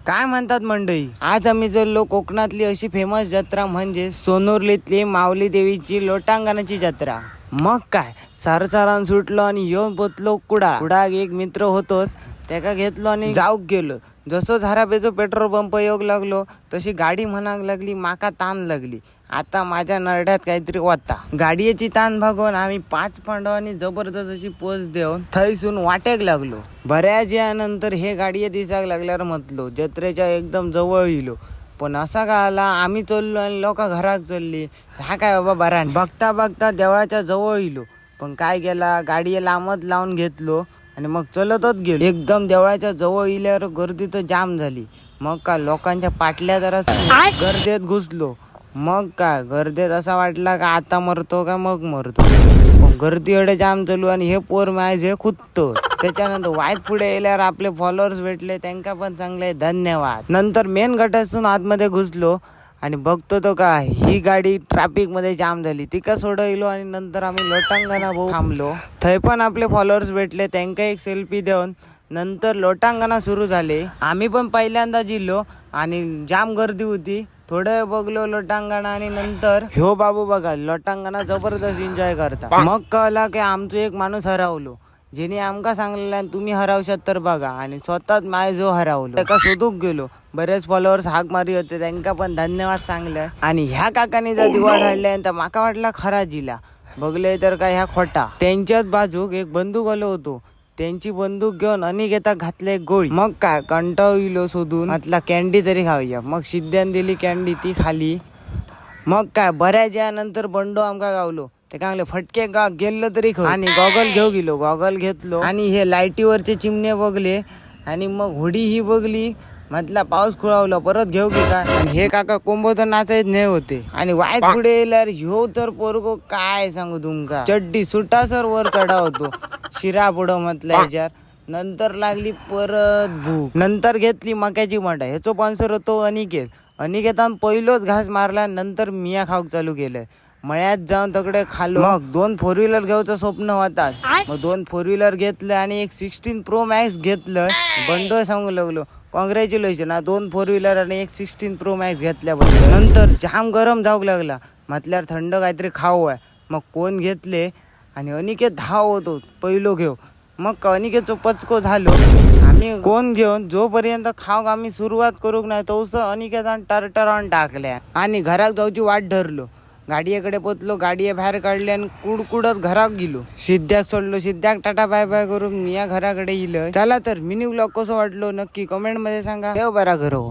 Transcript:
काय म्हणतात मंडळी, आज आम्ही चाललो कोकणातली अशी फेमस जत्रा म्हणजे सोनुर्लीतली माऊली देवीची लोटांगणाची जत्रा। मग काय सारसारान सुटलो आणि येऊन पोचलो कुडाळ। एक मित्र होतोच त्याका घेतलो आणि जाऊक गेलो। जसं झारापेचो पेट्रोल पंप योग लागलो तशी गाडी म्हणाक लागली माका ताण लागली। आता माझ्या नरड्यात काहीतरी वाटता। गाडीची ताण भागवून आम्ही 5 पांडवांनी जबरदस्त अशी पोच देऊन थैसून वाटेक लागलो। बऱ्याच यानंतर हे गाडी दिसाक लागल्यावर म्हटलो जत्रेच्या एकदम जवळ इलो, पण असा का आला आम्ही चललो आणि लोक घरात चलली। हा काय बाबा बरा बघता बघता देवळाच्या जवळ इलो, पण काय गेला गाडी लांबच लावून घेतलो आणि मग चलतच गेलो। एकदम देवळाच्या जवळ इल्यावर गर्दी तर जाम झाली। मग का लोकांच्या पाटल्या जरा गर्दीत घुसलो। मग काय गर्दीत असा वाटला का आता मरतो का मग मरतो, पण गर्दी एवढे जाम चालू आणि हे पोर माय जे खुदतो। त्याच्यानंतर वाईट पुढे गेल्यावर आपले फॉलोअर्स भेटले, त्यांना पण चांगले धन्यवाद। नंतर मेन गटातून आतमध्ये घुसलो आणि बघतो तो का ही गाडी ट्रॅफिक मध्ये जाम झाली, ती का सोडवलो आणि नंतर आम्ही लोटांगणा भाऊ थांबलो। थंय पण आपले फॉलोअर्स भेटले, त्यांना एक सेल्फी देऊन नंतर लोटांगणा सुरू झाले। आम्ही पण पहिल्यांदा जिल्लो आणि जाम गर्दी होती। थोडं बघलो लोटांगणा आणि नंतर ह्यो बाबू बघा लोटांगणा जबरदस्त एन्जॉय करता। मग कळला की आमचं एक माणूस हरवलो, जेने आमका सांगलेला तुम्ही हरवशात तर बघा, आणि स्वतःच माय जो हरवलो त्याका शोधूक गेलो। बरेच फॉलोअर्स हाक मारी होते, त्यांना पण धन्यवाद सांगलं। आणि ह्या काकाने जर दिवाळ हाडल्या तर माका वाटला खरा जिला, बघले तर काय ह्या खोटा। त्यांच्याच बाजूक एक बंदूक आलो होतो, त्यांची बंदूक घेऊन अनिकेता घातले गोळी। मग काय कंटाळ इलो शोधून म्हटला कॅन्डी तरी खाऊया, मग सिद्ध्यान दिली कॅन्डी ती खाली। मग काय बऱ्याच यानंतर बंडो आमका गावलो, ते कांगले फटके गा गेलो तरी खाऊ आणि गॉगल घेऊ गेलो। गॉगल घेतलो आणि हे लाईटीवरचे चिमणे बघले आणि मग होडी ही बघली, म्हटला पाऊस खुळावला परत घेऊ की काय। आणि हे काका कोंबो तर नाचायच नाही होते आणि वाईट पुढे येल्यावर ह्यो तर पोरगो काय सांगू तुमका, चड्डी सुटासर वर चढा होतो शिरा पुढं म्हटलं ह्याच्यावर। नंतर लागली परत भूक, नंतर घेतली मक्याची मटा। ह्याचो स्पॉन्सर होतो अनिकेत। अनिकेतान पहिलोच घास मारला, नंतर मिया खाऊक चालू केलं। मळ्यात जाऊन तकडे खालो। मग 2 4 व्हीलर घ्यायचं स्वप्न होता, मग 2 4 व्हीलर घेतलं आणि एक 16 प्रो मॅक्स घेतलं। बंडो सांगू लागलो कॉंग्रॅच्युलेशन, 2 4 व्हीलर आणि एक 16 प्रो मॅक्स घेतल्याबद्दल। नंतर जाम गरम जाऊ लागला, म्हटल्यावर थंड काहीतरी खाऊ आहे। मग कोण घेतले आणि अनिकेत धाव होतो पहिलो घेऊ। मग अनिकेतचं पचको झालो, आम्ही कोण घेऊन जोपर्यंत खाऊक आम्ही सुरुवात करूक नाही तोच अनिकेतान टरटरान टाकल्या आणि घरात जाऊची वाट धरलो। गाडीकडे पोचलो, गाडी बाहेर काढली आणि कुडकुडत घरात गेलो। सिद्ध्याक सोडलो, सिद्ध्याक टाटा बाय बाय करून मिया घराकडे इलं। चला तर मिनी व्लॉग कसं वाटलो नक्की कमेंट मध्ये सांगा। देव बरा करो।